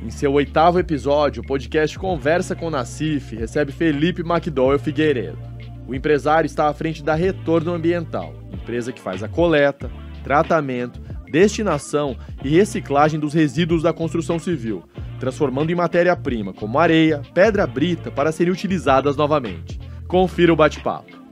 Em seu 8º episódio, o podcast Conversa com Nassif recebe Felipe McDowell Figueiredo. O empresário está à frente da Retorno Ambiental, empresa que faz a coleta, tratamento, destinação e reciclagem dos resíduos da construção civil, transformando em matéria-prima como areia, pedra brita para serem utilizadas novamente. Confira o bate-papo.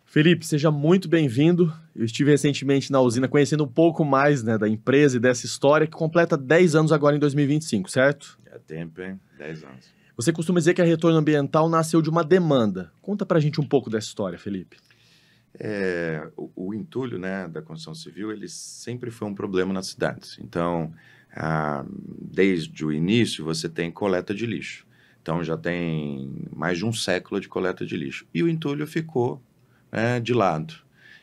Felipe, seja muito bem-vindo. Eu estive recentemente na usina conhecendo um pouco mais, da empresa e dessa história que completa 10 anos agora em 2025, certo? É tempo, hein? 10 anos. Você costuma dizer que a Retorno Ambiental nasceu de uma demanda. Conta pra gente um pouco dessa história, Felipe. O entulho, da construção civil, ele sempre foi um problema nas cidades. Então, desde o início, você tem coleta de lixo. Então, já tem mais de um século de coleta de lixo. E o entulho ficou de lado.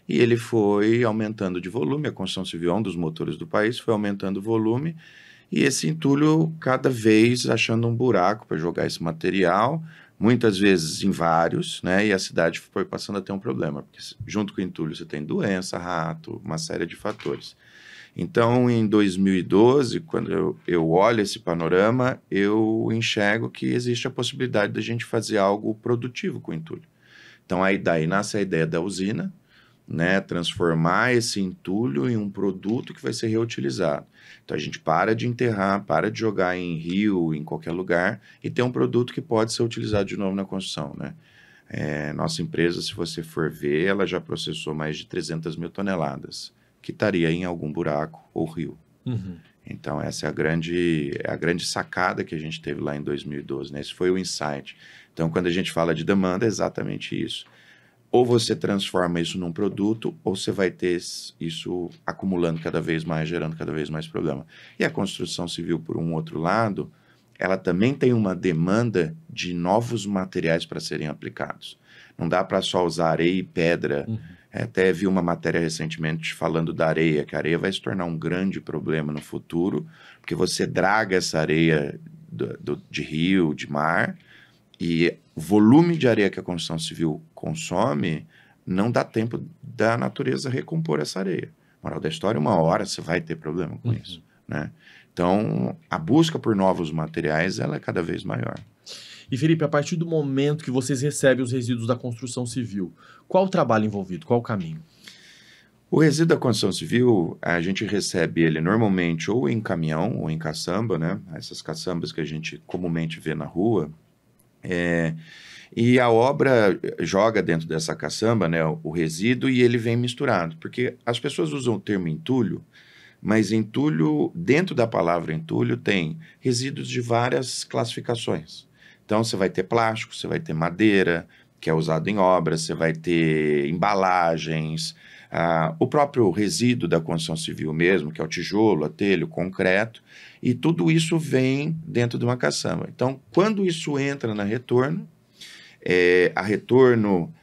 E ele foi aumentando de volume, a construção civil é um dos motores do país, foi aumentando o volume, e esse entulho cada vez achando um buraco para jogar esse material, muitas vezes em vários, e a cidade foi passando a ter um problema, porque junto com o entulho você tem doença, rato, uma série de fatores. Então, em 2012, quando eu olho esse panorama, eu enxergo que existe a possibilidade da gente fazer algo produtivo com o entulho. Então, aí daí nasce a ideia da usina, transformar esse entulho em um produto que vai ser reutilizado. Então, a gente para de enterrar, para de jogar em rio, em qualquer lugar, e tem um produto que pode ser utilizado de novo na construção, Nossa empresa, se você for ver, ela já processou mais de 300 mil toneladas, que estaria em algum buraco ou rio. Uhum. Então, essa é a grande sacada que a gente teve lá em 2012, Esse foi o insight. Então, quando a gente fala de demanda, é exatamente isso. Ou você transforma isso num produto, ou você vai ter isso acumulando cada vez mais, gerando cada vez mais problema. E a construção civil, por um outro lado, ela também tem uma demanda de novos materiais para serem aplicados. Não dá para só usar areia e pedra. Uhum. Até vi uma matéria recentemente falando da areia, que a areia vai se tornar um grande problema no futuro, porque você draga essa areia de rio, de mar, e o volume de areia que a construção civil consome não dá tempo da natureza recompor essa areia. Moral da história, uma hora você vai ter problema com isso, Então, a busca por novos materiais, ela é cada vez maior. E, Felipe, a partir do momento que vocês recebem os resíduos da construção civil, qual o trabalho envolvido? Qual o caminho? O resíduo da construção civil, a gente recebe ele normalmente ou em caminhão ou em caçamba, Essas caçambas que a gente comumente vê na rua. E a obra joga dentro dessa caçamba, o resíduo, e ele vem misturado. Porque as pessoas usam o termo entulho, mas entulho, dentro da palavra entulho, tem resíduos de várias classificações. Então, você vai ter plástico, você vai ter madeira, que é usado em obras, você vai ter embalagens, o próprio resíduo da construção civil mesmo, que é o tijolo, a telha, o concreto, e tudo isso vem dentro de uma caçamba. Então, quando isso entra na Retorno, a Retorno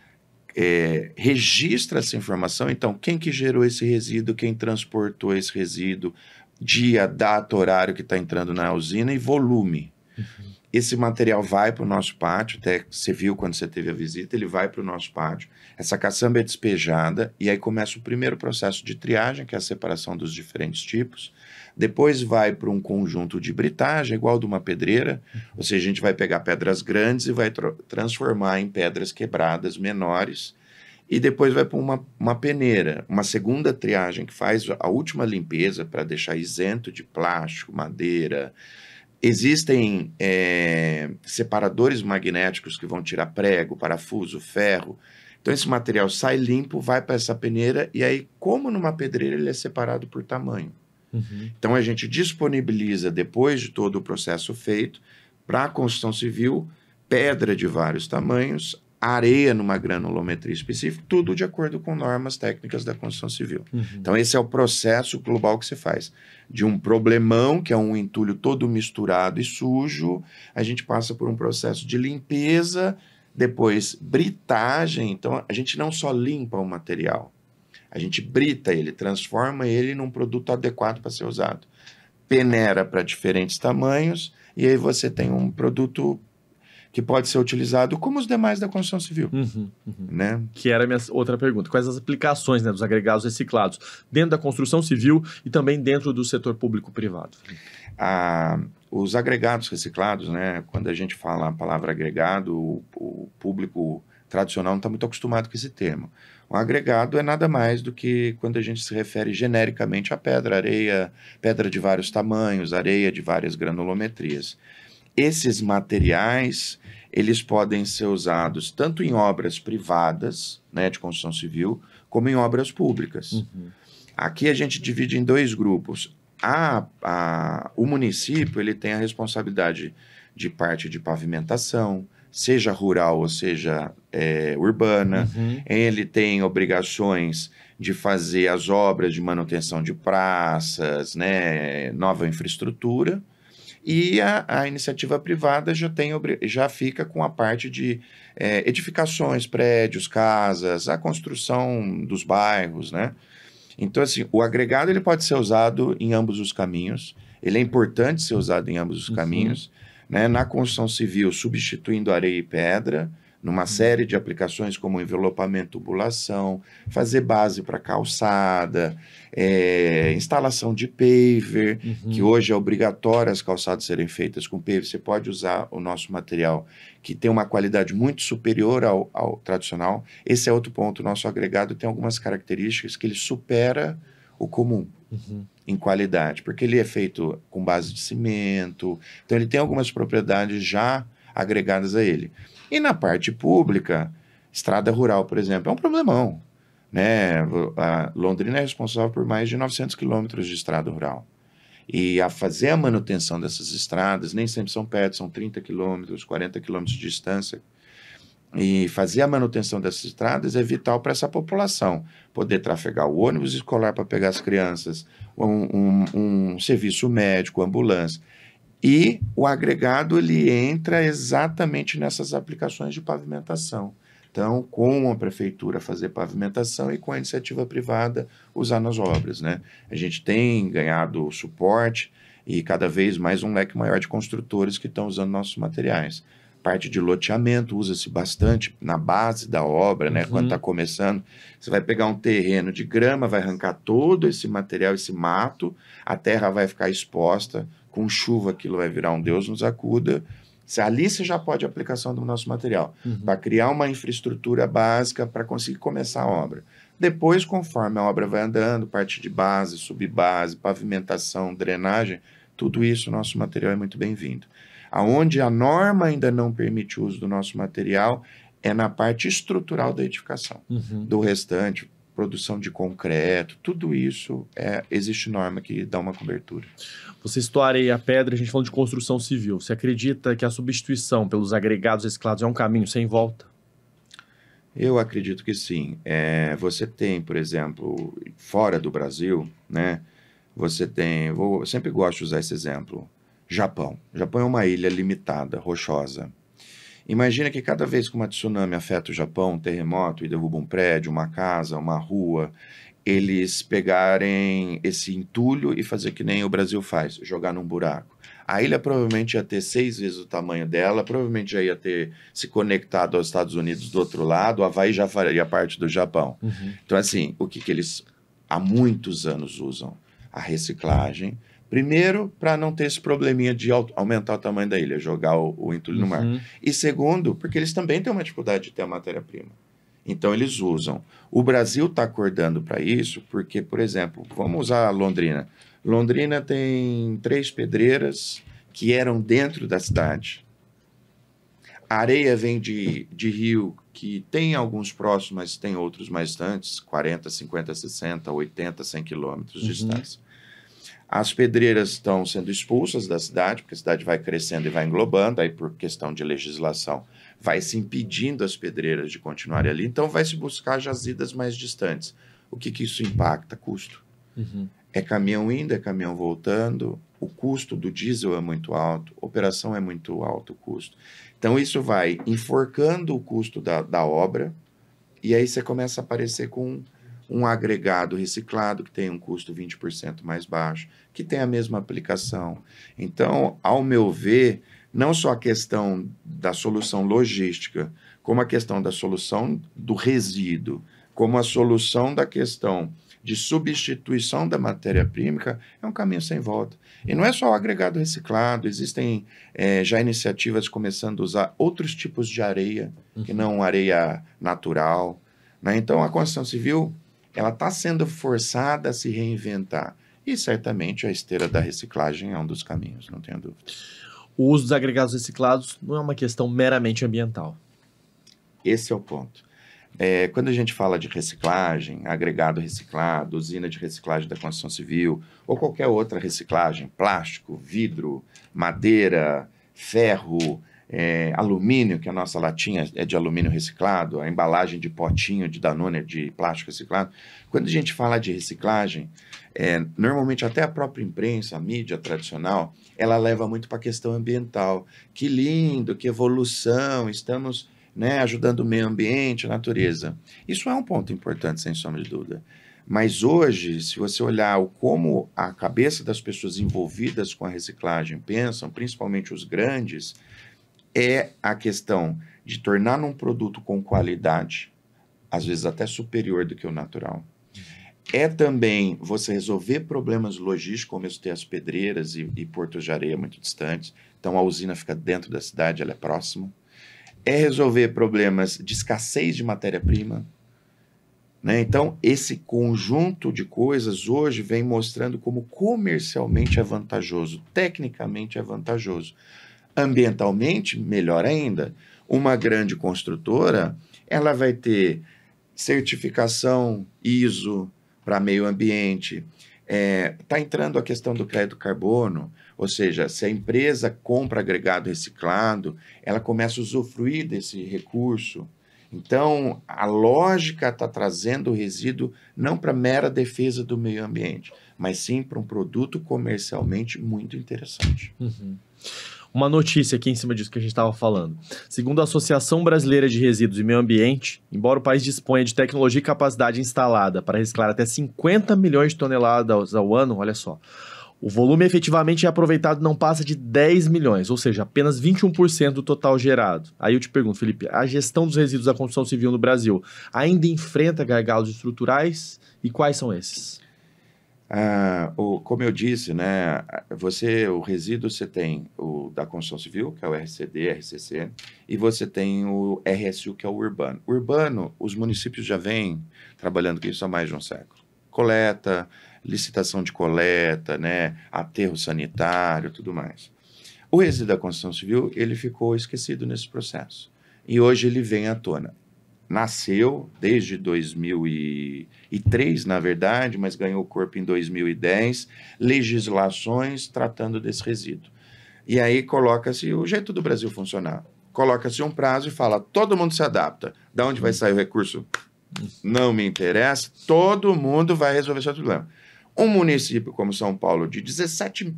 registra essa informação. Então, quem que gerou esse resíduo, quem transportou esse resíduo, dia, data, horário que está entrando na usina e volume. Uhum. Esse material vai para o nosso pátio, até você viu quando você teve a visita, ele vai para o nosso pátio, essa caçamba é despejada, e aí começa o primeiro processo de triagem, que é a separação dos diferentes tipos, depois vai para um conjunto de britagem, igual de uma pedreira, ou seja, a gente vai pegar pedras grandes e vai transformar em pedras quebradas menores, e depois vai para uma peneira, uma segunda triagem, que faz a última limpeza para deixar isento de plástico, madeira. Existem separadores magnéticos que vão tirar prego, parafuso, ferro. Então, esse material sai limpo, vai para essa peneira, e aí, como numa pedreira, ele é separado por tamanho. Uhum. Então, a gente disponibiliza, depois de todo o processo feito, para a construção civil, pedra de vários tamanhos, areia numa granulometria específica, tudo de acordo com normas técnicas da construção civil. Uhum. Então, esse é o processo global que você faz. De um problemão, que é um entulho todo misturado e sujo, a gente passa por um processo de limpeza, depois britagem. Então, a gente não só limpa o material, a gente brita ele, transforma ele num produto adequado para ser usado. Peneira para diferentes tamanhos, e aí você tem um produto que pode ser utilizado como os demais da construção civil, né? Que era a minha outra pergunta. Quais as aplicações, né, dos agregados reciclados dentro da construção civil e também dentro do setor público-privado? Os agregados reciclados, né? Quando a gente fala a palavra agregado, o público tradicional não está muito acostumado com esse termo. O agregado é nada mais do que quando a gente se refere genericamente a pedra, areia, pedra de vários tamanhos, areia de várias granulometrias. Esses materiais, eles podem ser usados tanto em obras privadas, né, de construção civil, como em obras públicas. Aqui a gente divide em 2 grupos. O município, ele tem a responsabilidade de parte de pavimentação, seja rural ou seja urbana. Ele tem obrigações de fazer as obras de manutenção de praças, né, nova infraestrutura. E a iniciativa privada já fica com a parte de edificações, prédios, casas, a construção dos bairros, né? Então, assim, o agregado ele pode ser usado em ambos os caminhos. Ele é importante ser usado em ambos os caminhos, né? Na construção civil, substituindo areia e pedra, numa série de aplicações como envelopamento, tubulação, fazer base para calçada, instalação de paver, que hoje é obrigatório as calçadas serem feitas com paver. Você pode usar o nosso material, que tem uma qualidade muito superior ao tradicional. Esse é outro ponto. O nosso agregado tem algumas características que ele supera o comum em qualidade, porque ele é feito com base de cimento, então ele tem algumas propriedades já agregadas a ele. E na parte pública, estrada rural, por exemplo, é um problemão, né? A Londrina é responsável por mais de 900 quilômetros de estrada rural. E a fazer a manutenção dessas estradas, nem sempre são perto, são 30 quilômetros, 40 quilômetros de distância. E fazer a manutenção dessas estradas é vital para essa população. Poder trafegar o ônibus escolar para pegar as crianças, um serviço médico, ambulância. E o agregado, ele entra exatamente nessas aplicações de pavimentação. Então, com a prefeitura fazer pavimentação e com a iniciativa privada usar nas obras, né? A gente tem ganhado suporte e cada vez mais um leque maior de construtores que estão usando nossos materiais. Parte de loteamento usa-se bastante na base da obra, né? Quando está começando, você vai pegar um terreno de grama, vai arrancar todo esse material, esse mato, a terra vai ficar exposta, com chuva aquilo vai virar um Deus nos acuda. Ali você já pode aplicação do nosso material, para criar uma infraestrutura básica para conseguir começar a obra. Depois, conforme a obra vai andando, parte de base, subbase, pavimentação, drenagem, tudo isso, nosso material é muito bem-vindo. Aonde a norma ainda não permite o uso do nosso material é na parte estrutural da edificação. Do restante, produção de concreto, tudo isso, existe norma que dá uma cobertura. Você citou a areia e a pedra, a gente falou de construção civil. Você acredita que a substituição pelos agregados reciclados é um caminho sem volta? Eu acredito que sim. Você tem, por exemplo, fora do Brasil, né? Você tem, eu sempre gosto de usar esse exemplo, Japão. Japão é uma ilha limitada, rochosa. Imagina que cada vez que uma tsunami afeta o Japão, um terremoto, e derruba um prédio, uma casa, uma rua, eles pegarem esse entulho e fazer que nem o Brasil faz, jogar num buraco. A ilha provavelmente ia ter 6 vezes o tamanho dela, provavelmente já ia ter se conectado aos Estados Unidos do outro lado, o Havaí já faria parte do Japão. Então, assim, o que eles há muitos anos usam? A reciclagem. Primeiro, para não ter esse probleminha de aumentar o tamanho da ilha, jogar o entulho no mar. E segundo, porque eles também têm uma dificuldade de ter a matéria-prima. Então, eles usam. O Brasil está acordando para isso porque, por exemplo, vamos usar Londrina. Londrina tem 3 pedreiras que eram dentro da cidade. A areia vem de rio que tem alguns próximos, mas tem outros mais distantes, 40, 50, 60, 80, 100 quilômetros de distância. As pedreiras estão sendo expulsas da cidade, porque a cidade vai crescendo e vai englobando, aí por questão de legislação vai se impedindo as pedreiras de continuarem ali, então vai se buscar jazidas mais distantes. O que isso impacta? Custo. É caminhão indo, é caminhão voltando, o custo do diesel é muito alto, operação é muito alto o custo. Então isso vai enforcando o custo da obra, e aí você começa a aparecer com um agregado reciclado que tem um custo 20% mais baixo, que tem a mesma aplicação. Então, ao meu ver, não só a questão da solução logística, como a questão da solução do resíduo, como a solução da questão de substituição da matéria-prima, é um caminho sem volta. E não é só o agregado reciclado, existem já iniciativas começando a usar outros tipos de areia, que não areia natural, né? Então, a construção civil ela está sendo forçada a se reinventar. E, certamente, a esteira da reciclagem é um dos caminhos, não tenho dúvida. O uso dos agregados reciclados não é uma questão meramente ambiental. Esse é o ponto. Quando a gente fala de reciclagem, agregado reciclado, usina de reciclagem da construção civil, ou qualquer outra reciclagem, plástico, vidro, madeira, ferro, alumínio, que a nossa latinha é de alumínio reciclado, a embalagem de potinho de Danone é de plástico reciclado. Quando a gente fala de reciclagem, normalmente até a própria imprensa, a mídia tradicional, ela leva muito para a questão ambiental. Que lindo, que evolução, estamos ajudando o meio ambiente, a natureza. Isso é um ponto importante, sem sombra de dúvida. Mas hoje, se você olhar como a cabeça das pessoas envolvidas com a reciclagem pensam, principalmente os grandes, é a questão de tornar um produto com qualidade, às vezes até superior do que o natural. É também você resolver problemas logísticos, como eu ter as pedreiras e portos de areia muito distantes. Então, a usina fica dentro da cidade, ela é próxima. É resolver problemas de escassez de matéria-prima, né? Então, esse conjunto de coisas hoje vem mostrando como comercialmente é vantajoso, tecnicamente é vantajoso. Ambientalmente, melhor ainda. Uma grande construtora, ela vai ter certificação ISO para meio ambiente. Está entrando a questão do crédito carbono, ou seja, se a empresa compra agregado reciclado, ela começa a usufruir desse recurso. Então, a lógica está trazendo o resíduo não para mera defesa do meio ambiente, mas sim para um produto comercialmente muito interessante. Uma notícia aqui em cima disso que a gente estava falando. Segundo a Associação Brasileira de Resíduos e Meio Ambiente, embora o país disponha de tecnologia e capacidade instalada para reciclar até 50 milhões de toneladas ao ano, olha só, o volume efetivamente aproveitado não passa de 10 milhões, ou seja, apenas 21% do total gerado. Aí eu te pergunto, Felipe, a gestão dos resíduos da construção civil no Brasil ainda enfrenta gargalos estruturais? E quais são esses? Como eu disse, né, o resíduo você tem o da construção civil, que é o RCD, RCC, e você tem o RSU, que é o urbano. Urbano, os municípios já vêm trabalhando com isso há mais de um século. Coleta, licitação de coleta, né, aterro sanitário, tudo mais. O resíduo da construção civil, ele ficou esquecido nesse processo. E hoje ele vem à tona. Nasceu desde 2003, na verdade, mas ganhou corpo em 2010, legislações tratando desse resíduo. E aí coloca-se o jeito do Brasil funcionar. Coloca-se um prazo e fala, todo mundo se adapta. Da onde vai sair o recurso? Não me interessa, todo mundo vai resolver esse problema. Um município como São Paulo, de 17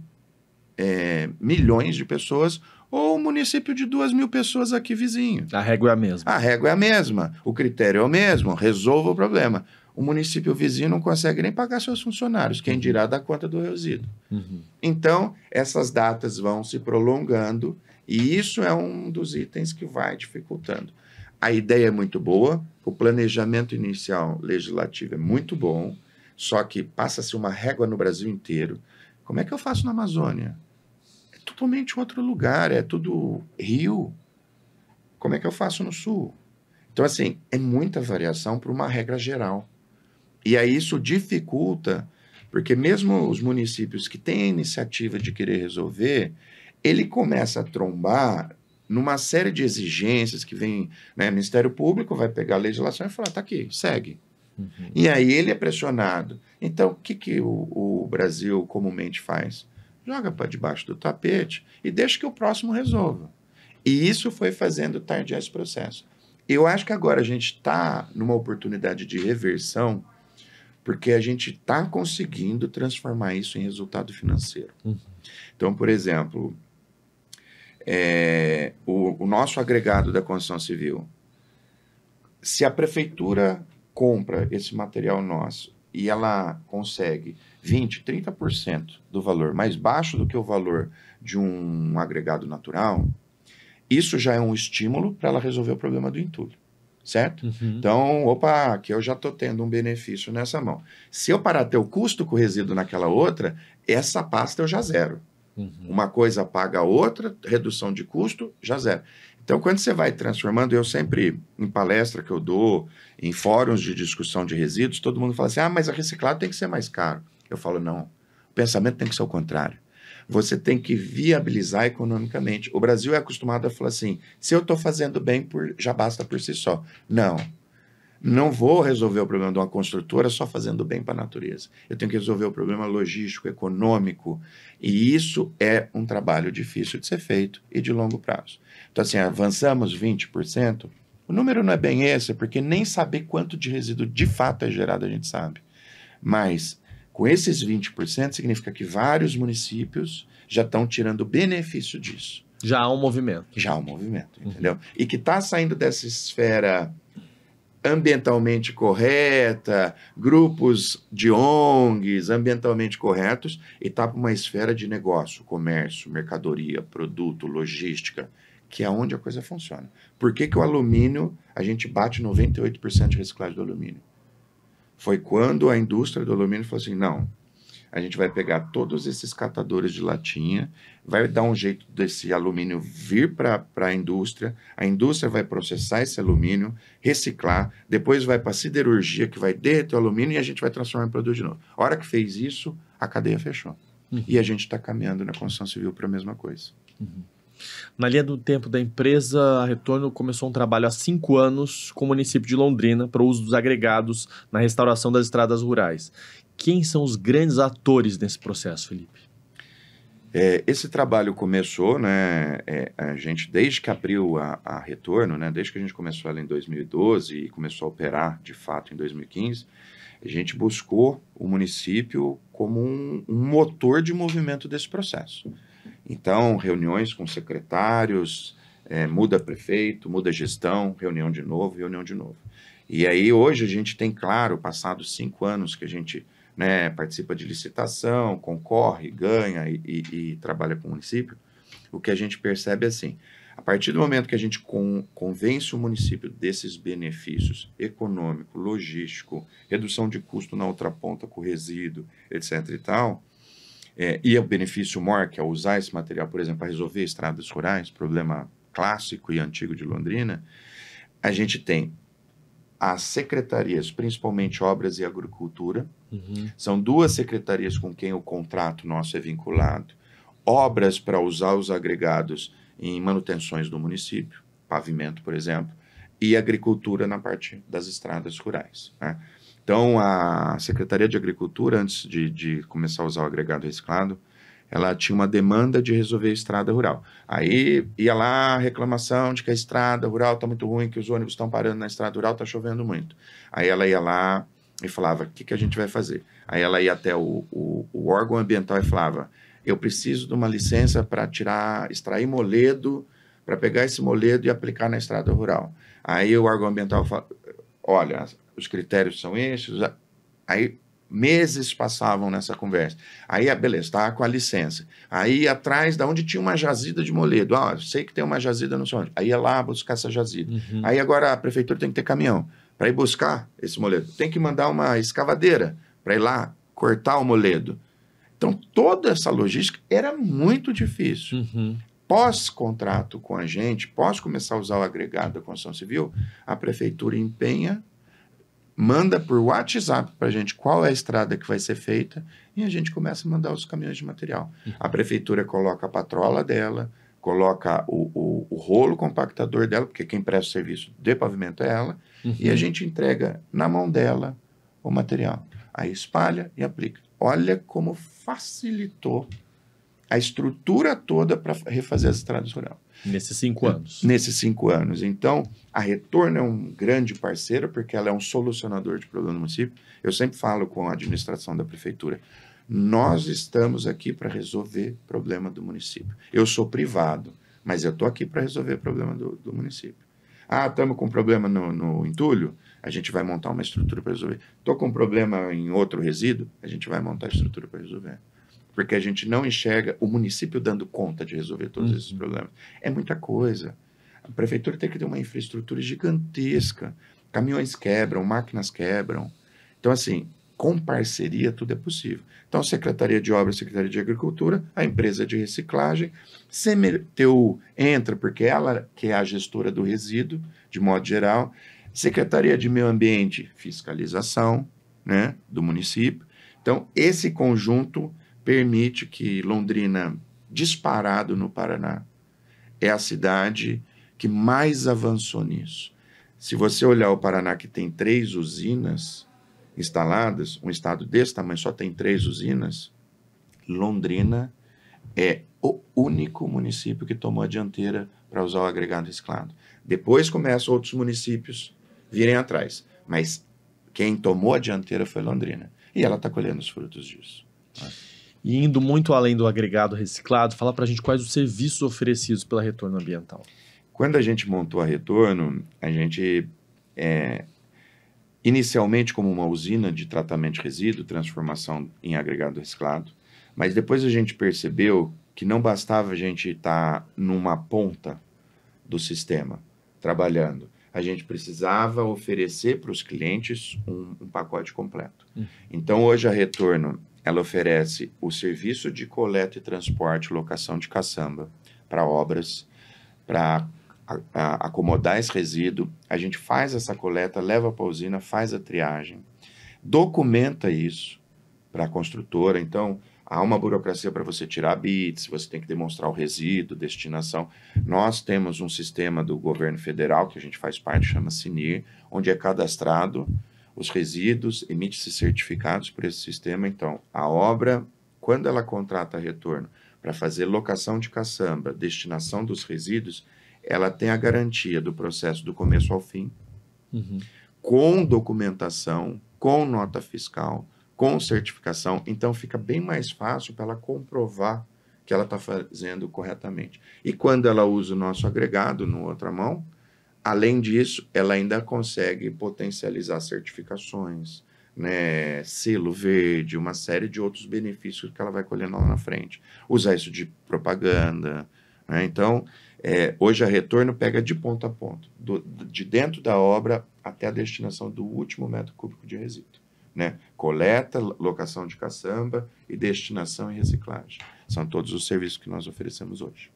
milhões de pessoas, ou um município de 2.000 pessoas aqui vizinho. A régua é a mesma. A régua é a mesma, o critério é o mesmo, resolva o problema. O município vizinho não consegue nem pagar seus funcionários, quem dirá dar conta do resíduo. Então, essas datas vão se prolongando e isso é um dos itens que vai dificultando. A ideia é muito boa, o planejamento inicial legislativo é muito bom, só que passa-se uma régua no Brasil inteiro. Como é que eu faço na Amazônia? É totalmente outro lugar, é tudo rio. Como é que eu faço no Sul? Então, assim, é muita variação para uma regra geral. E aí isso dificulta, porque mesmo os municípios que têm a iniciativa de querer resolver, ele começa a trombar numa série de exigências que vem, né? O Ministério Público vai pegar a legislação e falar, tá aqui, segue. E aí ele é pressionado. Então, o que o Brasil comumente faz? Joga para debaixo do tapete e deixa que o próximo resolva. E isso foi fazendo tardiar esse processo. Eu acho que agora a gente está numa oportunidade de reversão, porque a gente está conseguindo transformar isso em resultado financeiro. Então, por exemplo, o nosso agregado da construção civil, se a prefeitura compra esse material nosso e ela consegue 20%, 30% do valor mais baixo do que o valor de um agregado natural, isso já é um estímulo para ela resolver o problema do entulho, certo? Então, opa, aqui eu já estou tendo um benefício nessa mão. Se eu parar ter o custo com o resíduo naquela outra, essa pasta eu já zero. Uma coisa paga a outra, redução de custo, já zero. Então, quando você vai transformando, eu sempre, em palestra que eu dou, em fóruns de discussão de resíduos, todo mundo fala assim, mas a reciclado tem que ser mais caro. Eu falo, não, o pensamento tem que ser o contrário. Você tem que viabilizar economicamente. O Brasil é acostumado a falar assim, se eu estou fazendo bem, já basta por si só. Não vou resolver o problema de uma construtora só fazendo bem para a natureza. Eu tenho que resolver o problema logístico, econômico, e isso é um trabalho difícil de ser feito e de longo prazo. Então, assim, avançamos 20%, o número não é bem esse, porque nem saber quanto de resíduo de fato é gerado a gente sabe. Mas, com esses 20%, significa que vários municípios já estão tirando benefício disso. Já há um movimento. Já há um movimento, entendeu? E que está saindo dessa esfera ambientalmente correta, grupos de ONGs ambientalmente corretos, e está para uma esfera de negócio, comércio, mercadoria, produto, logística, que é onde a coisa funciona. Por que o alumínio, a gente bate 98% de reciclagem do alumínio? Foi quando a indústria do alumínio falou assim, não, a gente vai pegar todos esses catadores de latinha, vai dar um jeito desse alumínio vir para a indústria vai processar esse alumínio, reciclar, depois vai para a siderurgia, que vai derreter o alumínio e a gente vai transformar em produto de novo. A hora que fez isso, a cadeia fechou. E a gente está caminhando na construção civil para a mesma coisa. Na linha do tempo da empresa, a Retorno começou um trabalho há 5 anos com o município de Londrina para o uso dos agregados na restauração das estradas rurais. Quem são os grandes atores nesse processo, Felipe? Esse trabalho começou, né, a gente, desde que abriu a Retorno, né, desde que a gente começou ela em 2012 e começou a operar, de fato, em 2015, a gente buscou o município como um motor de movimento desse processo. Então, reuniões com secretários, muda prefeito, muda gestão, reunião de novo. E aí, hoje, a gente tem, claro, passados 5 anos que a gente participa de licitação, concorre, ganha e trabalha com o município, o que a gente percebe é assim, a partir do momento que a gente convence o município desses benefícios econômico, logístico, redução de custo na outra ponta com resíduo, etc. e tal, e o benefício maior, que é usar esse material, por exemplo, para resolver estradas rurais, problema clássico e antigo de Londrina, a gente tem as secretarias, principalmente Obras e Agricultura, são 2 secretarias com quem o contrato nosso é vinculado, obras para usar os agregados em manutenções do município, pavimento, por exemplo, e agricultura na parte das estradas rurais, né? Então, a Secretaria de Agricultura, antes de começar a usar o agregado reciclado, ela tinha uma demanda de resolver a estrada rural. Aí ia lá a reclamação de que a estrada rural está muito ruim, que os ônibus estão parando na estrada rural, está chovendo muito. Aí ela ia lá e falava, o que a gente vai fazer? Aí ela ia até o órgão ambiental e falava, eu preciso de uma licença para extrair moledo, para pegar esse moledo e aplicar na estrada rural. Aí o órgão ambiental fala, olha, os critérios são esses. Aí meses passavam nessa conversa. Aí, beleza, está com a licença. Aí atrás, da onde tinha uma jazida de moledo, sei que tem uma jazida no sonho. Aí ia lá buscar essa jazida. Aí agora a prefeitura tem que ter caminhão para ir buscar esse moledo. Tem que mandar uma escavadeira para ir lá cortar o moledo. Então, toda essa logística era muito difícil. Pós-contrato com a gente, pós começar a usar o agregado da construção civil, a prefeitura empenha, manda por WhatsApp para a gente qual é a estrada que vai ser feita e a gente começa a mandar os caminhões de material. A prefeitura coloca a patrola dela, coloca o rolo compactador dela, porque quem presta o serviço de pavimento é ela, e a gente entrega na mão dela o material. Aí espalha e aplica. Olha como facilitou a estrutura toda para refazer as estradas rurais. Nesses 5 anos. Nesses 5 anos. Então, a Retorno é um grande parceiro, porque ela é um solucionador de problemas do município. Eu sempre falo com a administração da prefeitura, nós estamos aqui para resolver problema do município. Eu sou privado, mas eu estou aqui para resolver problema do município. Ah, estamos com problema no entulho, a gente vai montar uma estrutura para resolver. Estou com problema em outro resíduo, a gente vai montar a estrutura para resolver. Porque a gente não enxerga o município dando conta de resolver todos esses problemas. É muita coisa. A prefeitura tem que ter uma infraestrutura gigantesca. Caminhões quebram, máquinas quebram. Então, assim, com parceria tudo é possível. Então, Secretaria de Obras, Secretaria de Agricultura, a empresa de reciclagem, CMTU entra porque ela que é a gestora do resíduo, de modo geral. Secretaria de Meio Ambiente, fiscalização, né, do município. Então, esse conjunto permite que Londrina, disparado no Paraná, é a cidade que mais avançou nisso. Se você olhar o Paraná, que tem 3 usinas instaladas, um estado desse tamanho só tem 3 usinas, Londrina é o único município que tomou a dianteira para usar o agregado reciclado. Depois começam outros municípios virem atrás, mas quem tomou a dianteira foi Londrina. E ela está colhendo os frutos disso. E indo muito além do agregado reciclado, fala para a gente quais os serviços oferecidos pela Retorno Ambiental. Quando a gente montou a Retorno, a gente, inicialmente como uma usina de tratamento de resíduo, transformação em agregado reciclado, mas depois a gente percebeu que não bastava a gente estar numa ponta do sistema, trabalhando. A gente precisava oferecer para os clientes um pacote completo. Então, hoje a Retorno, ela oferece o serviço de coleta e transporte, locação de caçamba para obras, para acomodar esse resíduo. A gente faz essa coleta, leva para a usina, faz a triagem, documenta isso para a construtora. Então, há uma burocracia para você tirar bits, você tem que demonstrar o resíduo, destinação. Nós temos um sistema do governo federal, que a gente faz parte, chama SINIR, onde é cadastrado os resíduos, emite-se certificados por esse sistema. Então, a obra, quando ela contrata a Retorno para fazer locação de caçamba, destinação dos resíduos, ela tem a garantia do processo do começo ao fim, com documentação, com nota fiscal, com certificação. Então, fica bem mais fácil para ela comprovar que ela está fazendo corretamente. E quando ela usa o nosso agregado no outra mão, além disso, ela ainda consegue potencializar certificações, né, selo verde, uma série de outros benefícios que ela vai colhendo lá na frente. Usar isso de propaganda, né? Então, hoje a Retorno pega de ponta a ponta, de dentro da obra até a destinação do último metro cúbico de resíduo, né? Coleta, locação de caçamba e destinação e reciclagem. São todos os serviços que nós oferecemos hoje.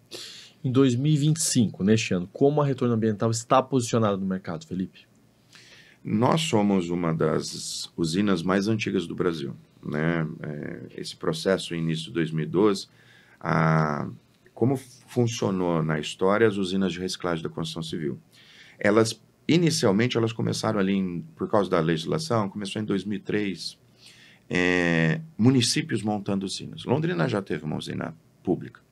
Em 2025, neste ano, como a Retorno Ambiental está posicionada no mercado, Felipe? Nós somos uma das usinas mais antigas do Brasil, né? Esse processo, início de 2012, como funcionou na história as usinas de reciclagem da construção civil? Inicialmente, elas começaram ali, por causa da legislação, começou em 2003, municípios montando usinas. Londrina já teve uma usina pública.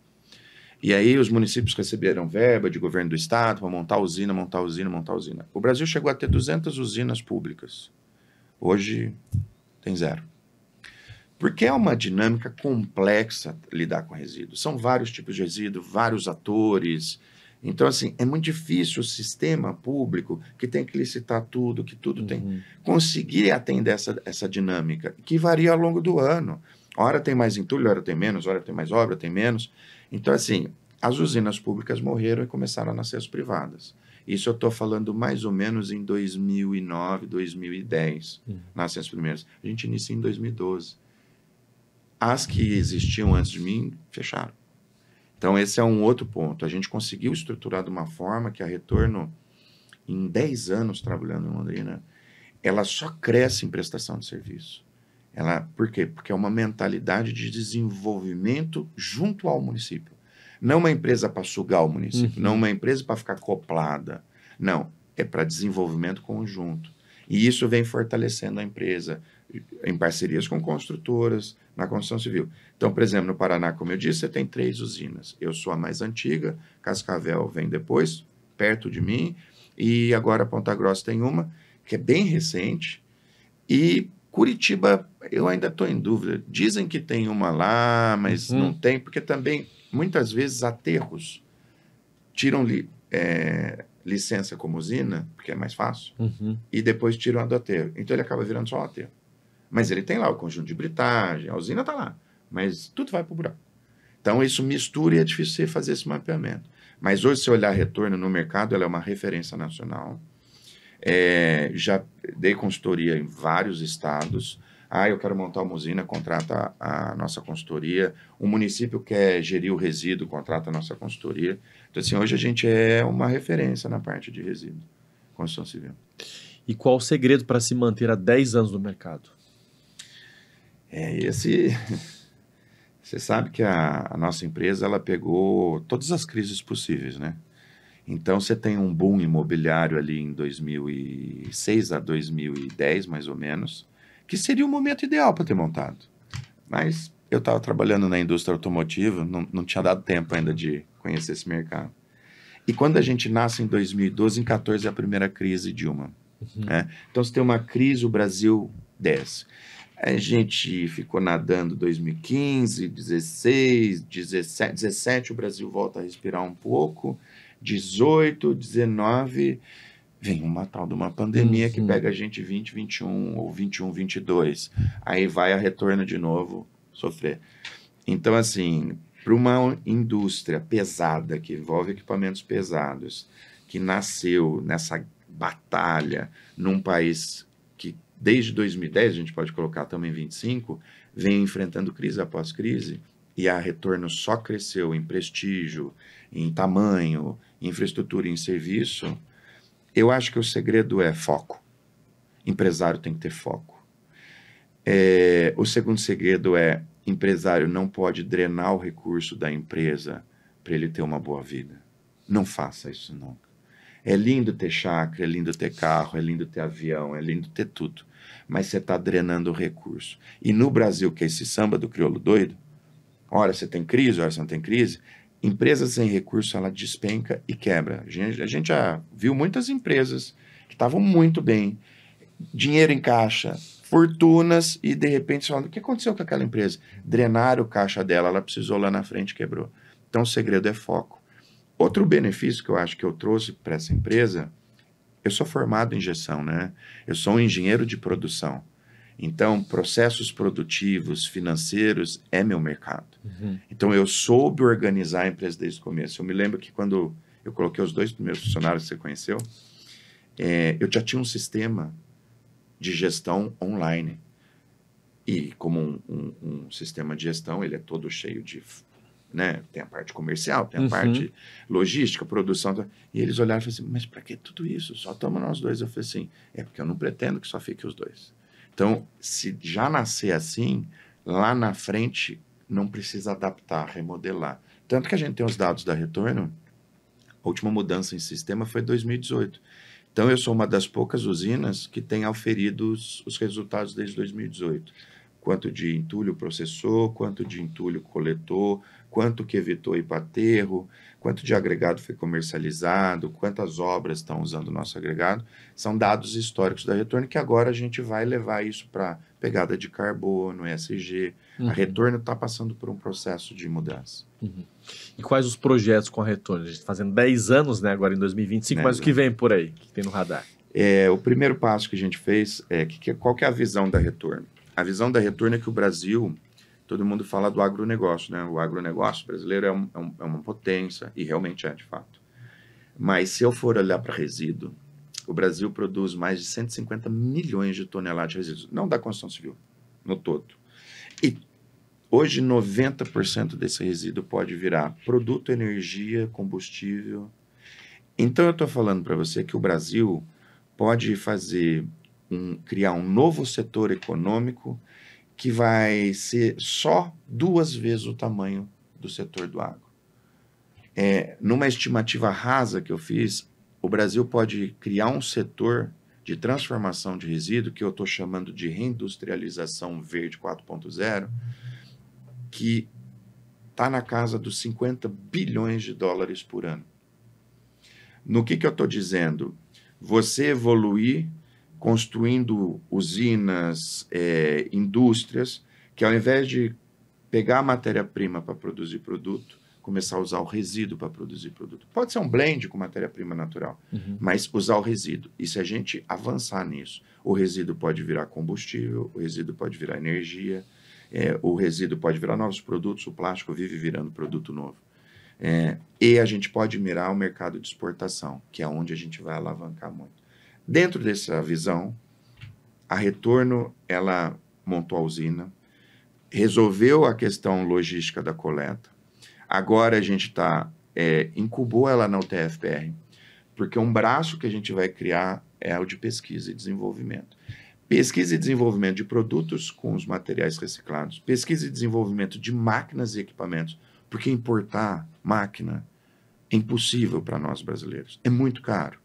E aí os municípios receberam verba de governo do estado para montar usina, montar usina, montar usina. O Brasil chegou a ter 200 usinas públicas. Hoje tem 0. Porque é uma dinâmica complexa lidar com resíduos. São vários tipos de resíduo, vários atores. Então, assim, é muito difícil o sistema público, que tem que licitar tudo, que tudo tem, conseguir atender essa dinâmica, que varia ao longo do ano. Hora tem mais entulho, hora tem menos, hora tem mais obra, tem menos. Então, assim, as usinas públicas morreram e começaram a nascer as privadas. Isso eu estou falando mais ou menos em 2009, 2010, nascem as primeiras. A gente inicia em 2012. As que existiam antes de mim, fecharam. Então, esse é um outro ponto. A gente conseguiu estruturar de uma forma que a Retorno, em 10 anos trabalhando em Londrina, ela só cresce em prestação de serviço. Por quê? Porque é uma mentalidade de desenvolvimento junto ao município. Não uma empresa para sugar o município, não uma empresa para ficar acoplada. Não, é para desenvolvimento conjunto. E isso vem fortalecendo a empresa em parcerias com construtoras, na construção civil. Então, por exemplo, no Paraná, como eu disse, você tem 3 usinas. Eu sou a mais antiga, Cascavel vem depois, perto de mim, e agora Ponta Grossa tem uma, que é bem recente, e Curitiba, eu ainda estou em dúvida. Dizem que tem uma lá, mas não tem, porque também, muitas vezes, aterros tiram licença como usina, porque é mais fácil, Uhum. e depois tiram do aterro. Então ele acaba virando só um aterro. Mas ele tem lá o conjunto de britagem, a usina está lá, mas tudo vai para o buraco. Então isso mistura e é difícil você fazer esse mapeamento. Mas hoje, se olhar retorno no mercado, ela é uma referência nacional. Já dei consultoria em vários estados. Eu quero montar uma usina, contrata a nossa consultoria. O município quer gerir o resíduo, contrata a nossa consultoria. Então, assim, hoje a gente é uma referência na parte de resíduo, construção civil. E qual o segredo para se manter há 10 anos no mercado? Você sabe que a nossa empresa, ela pegou todas as crises possíveis, né? Então, você tem um boom imobiliário ali em 2006 a 2010, mais ou menos, que seria o momento ideal para ter montado. Mas eu estava trabalhando na indústria automotiva, não tinha dado tempo ainda de conhecer esse mercado. E quando a gente nasce em 2012, em 2014 é a primeira crise Dilma. Né? Então, se tem uma crise, o Brasil desce. A gente ficou nadando 2015, 16, 17, 17, o Brasil volta a respirar um pouco, 18, 19, vem uma tal de uma pandemia que pega a gente 20, 21 ou 21, 22. Aí vai a retorno de novo sofrer. Então, assim, para uma indústria pesada, que envolve equipamentos pesados, que nasceu nessa batalha num país que desde 2010, a gente pode colocar também 25, vem enfrentando crise após crise, e a retorno só cresceu em prestígio, em tamanho, em infraestrutura e em serviço. Eu acho que o segredo é foco. Empresário tem que ter foco. O segundo segredo é empresário não pode drenar o recurso da empresa para ele ter uma boa vida. Não faça isso nunca. É lindo ter chácara, é lindo ter carro, é lindo ter avião, é lindo ter tudo. Mas você está drenando o recurso. E no Brasil, que é esse samba do crioulo doido, hora você tem crise, hora você não tem crise, empresas sem recurso, ela despenca e quebra. A gente já viu muitas empresas que estavam muito bem, dinheiro em caixa, fortunas, e de repente você fala, o que aconteceu com aquela empresa? Drenaram o caixa dela, ela precisou lá na frente, quebrou. Então o segredo é foco. Outro benefício que eu acho que eu trouxe para essa empresa, eu sou formado em gestão, né? Eu sou um engenheiro de produção. Então, processos produtivos, financeiros, é meu mercado. Então, eu soube organizar a empresa desde o começo. Eu me lembro que quando eu coloquei os 2 primeiros funcionários que você conheceu, eu já tinha um sistema de gestão online. E como um sistema de gestão, ele é todo cheio de... Né? Tem a parte comercial, tem a parte logística, produção. E eles olharam e falaram assim, mas para que tudo isso? Só estamos nós dois. Eu falei assim, porque eu não pretendo que só fique os dois. Então, se já nascer assim, lá na frente não precisa adaptar, remodelar. Tanto que a gente tem os dados da Retorno, a última mudança em sistema foi em 2018. Então, eu sou uma das poucas usinas que tem auferido os resultados desde 2018. Quanto de entulho processou, quanto de entulho coletou, quanto que evitou ir para aterro, quanto de agregado foi comercializado, quantas obras estão usando o nosso agregado. São dados históricos da Retorno que agora a gente vai levar isso para pegada de carbono, ESG. A Retorno está passando por um processo de mudança. E quais os projetos com a Retorno? A gente está fazendo 10 anos, né, agora em 2025, mas o que vem por aí? O que tem no radar? O primeiro passo que a gente fez qual que é a visão da Retorno? A visão da Retorno é que o Brasil, todo mundo fala do agronegócio, né? O agronegócio brasileiro é uma potência, e realmente é, de fato. Mas se eu for olhar para resíduo, o Brasil produz mais de 150 milhões de toneladas de resíduos, não da construção civil, no todo. E hoje 90% desse resíduo pode virar produto, energia, combustível. Então eu estou falando para você que o Brasil pode criar um novo setor econômico que vai ser só 2 vezes o tamanho do setor do agro. Numa estimativa rasa que eu fiz, o Brasil pode criar um setor de transformação de resíduo, que eu estou chamando de reindustrialização verde 4.0, que está na casa dos 50 bilhões de dólares por ano. No que eu estou dizendo? Você evoluir construindo usinas, indústrias, que ao invés de pegar a matéria-prima para produzir produto, começar a usar o resíduo para produzir produto. Pode ser um blend com matéria-prima natural, mas usar o resíduo. E se a gente avançar nisso, o resíduo pode virar combustível, o resíduo pode virar energia, o resíduo pode virar novos produtos, o plástico vive virando produto novo. E a gente pode mirar o mercado de exportação, que é onde a gente vai alavancar muito. Dentro dessa visão, a Retorno, ela montou a usina, resolveu a questão logística da coleta. Agora a gente incubou ela na UTFPR, porque um braço que a gente vai criar é o de pesquisa e desenvolvimento. Pesquisa e desenvolvimento de produtos com os materiais reciclados, pesquisa e desenvolvimento de máquinas e equipamentos, porque importar máquina é impossível para nós brasileiros, é muito caro.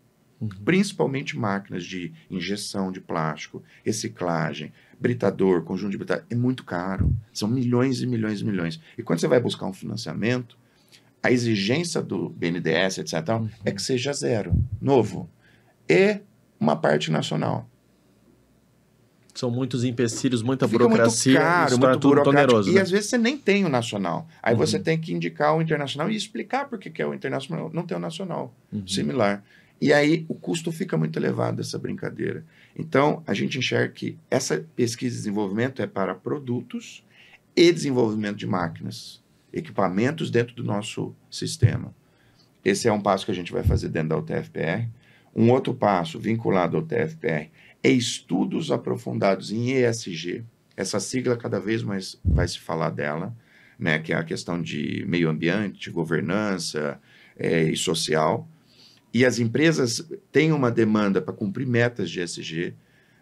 Principalmente máquinas de injeção de plástico, reciclagem, britador, conjunto de britador, é muito caro. São milhões e milhões e milhões. E quando você vai buscar um financiamento, a exigência do BNDES, etc., é que seja zero, novo. E uma parte nacional. São muitos empecilhos, muita Fica burocracia, muito caro, muito tudo burocrático. oneroso, E né? às vezes você nem tem o nacional. Aí você tem que indicar o internacional e explicar por que é o internacional, não tem o nacional similar. E aí o custo fica muito elevado dessa brincadeira. Então, a gente enxerga que essa pesquisa e desenvolvimento é para produtos e desenvolvimento de máquinas, equipamentos dentro do nosso sistema. Esse é um passo que a gente vai fazer dentro da UTFPR. Um outro passo vinculado ao UTFPR é estudos aprofundados em ESG. Essa sigla cada vez mais vai se falar dela, né, que é a questão de meio ambiente, governança e social. E as empresas têm uma demanda para cumprir metas de ESG,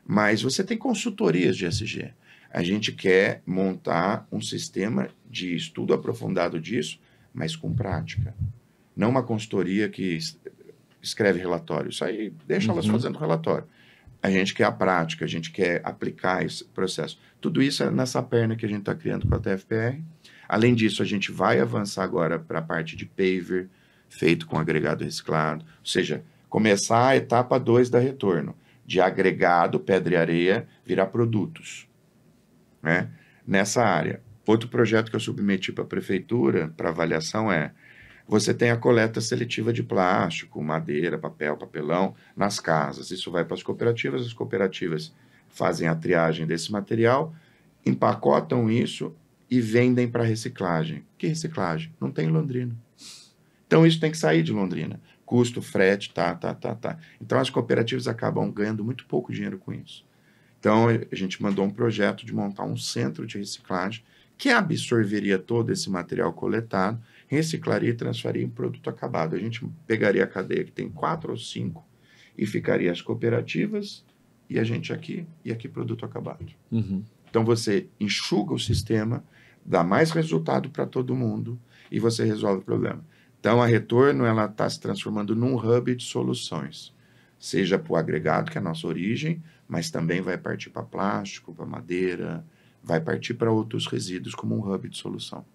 mas você tem consultorias de ESG. A gente quer montar um sistema de estudo aprofundado disso, mas com prática. Não uma consultoria que escreve relatório. Isso aí deixa elas fazendo relatório. A gente quer a prática, a gente quer aplicar esse processo. Tudo isso é nessa perna que a gente está criando com a TFPR. Além disso, a gente vai avançar agora para a parte de paver, feito com agregado reciclado, ou seja, começar a etapa 2 da Retorno, de agregado, pedra e areia, virar produtos, né? Nessa área. Outro projeto que eu submeti para a prefeitura, para avaliação, você tem a coleta seletiva de plástico, madeira, papel, papelão, nas casas. Isso vai para as cooperativas fazem a triagem desse material, empacotam isso e vendem para reciclagem. Que reciclagem? Não tem em Londrina. Então, isso tem que sair de Londrina. Custo, frete, tá. Então, as cooperativas acabam ganhando muito pouco dinheiro com isso. Então, a gente mandou um projeto de montar um centro de reciclagem que absorveria todo esse material coletado, reciclaria e transferiria em produto acabado. A gente pegaria a cadeia que tem 4 ou 5 e ficaria as cooperativas e a gente aqui, e aqui produto acabado. Então, você enxuga o sistema, dá mais resultado para todo mundo e você resolve o problema. Então, a Retorno está se transformando num hub de soluções, seja para o agregado, que é a nossa origem, mas também vai partir para plástico, para madeira, vai partir para outros resíduos como um hub de solução.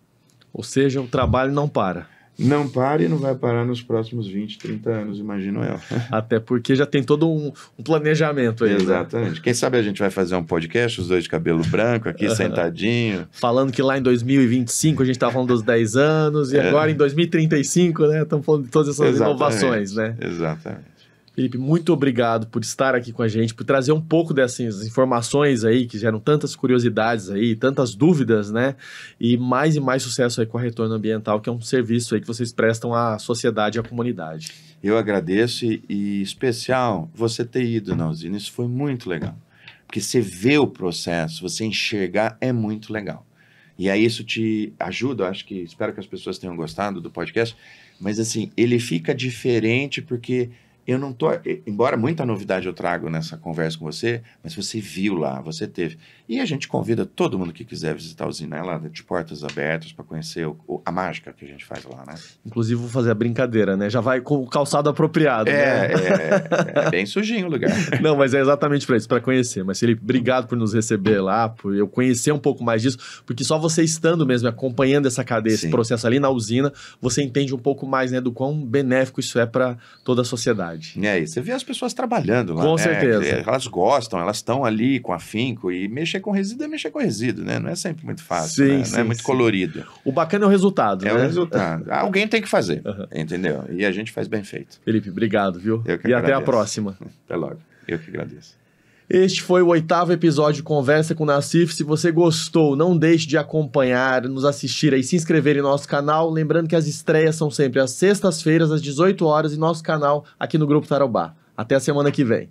Ou seja, o trabalho não para. Não para e não vai parar nos próximos 20, 30 anos, imagino eu. Até porque já tem todo um planejamento aí. Exatamente. Né? Quem sabe a gente vai fazer um podcast, os dois de cabelo branco aqui, sentadinho. Falando que lá em 2025 a gente estava falando dos 10 anos e agora em 2035, né? Estamos falando de todas essas inovações, né? Exatamente. Felipe, muito obrigado por estar aqui com a gente, por trazer um pouco dessas informações aí, que geram tantas curiosidades aí, tantas dúvidas, né? E mais sucesso aí com a Retorno Ambiental, que é um serviço aí que vocês prestam à sociedade e à comunidade. Eu agradeço e especial você ter ido na usina, isso foi muito legal. Porque você vê o processo, você enxergar é muito legal. E aí isso te ajuda, espero que as pessoas tenham gostado do podcast, mas assim, ele fica diferente porque... Eu não tô, embora muita novidade eu trago nessa conversa com você, mas você viu lá, você teve. E a gente convida todo mundo que quiser visitar a usina, ela de portas abertas para conhecer a mágica que a gente faz lá, né? Inclusive, vou fazer a brincadeira, né? Já vai com o calçado apropriado, né? É bem sujinho o lugar. Não, mas é exatamente para isso, para conhecer. Mas, Felipe, obrigado por nos receber lá, por eu conhecer um pouco mais disso, porque só você estando mesmo, acompanhando essa cadeia, esse processo ali na usina, você entende um pouco mais, né, do quão benéfico isso é para toda a sociedade. verdade. E aí, você vê as pessoas trabalhando lá, Com né? certeza. Elas gostam, elas estão ali com afinco, e mexer com resíduo é mexer com resíduo, né? Não é sempre muito fácil, Sim, né? sim, Não é muito sim. colorido. O bacana é o resultado, É né? o resultado. Alguém tem que fazer, Uhum. entendeu? E a gente faz bem feito. Felipe, obrigado, viu? Eu que E até a agradeço. próxima. Até logo. Eu que agradeço. Este foi o 8º episódio de Conversa com o Nassif. Se você gostou, não deixe de acompanhar, nos assistir e se inscrever em nosso canal. Lembrando que as estreias são sempre às sextas-feiras, às 18 horas, em nosso canal aqui no Grupo Tarobá. Até a semana que vem.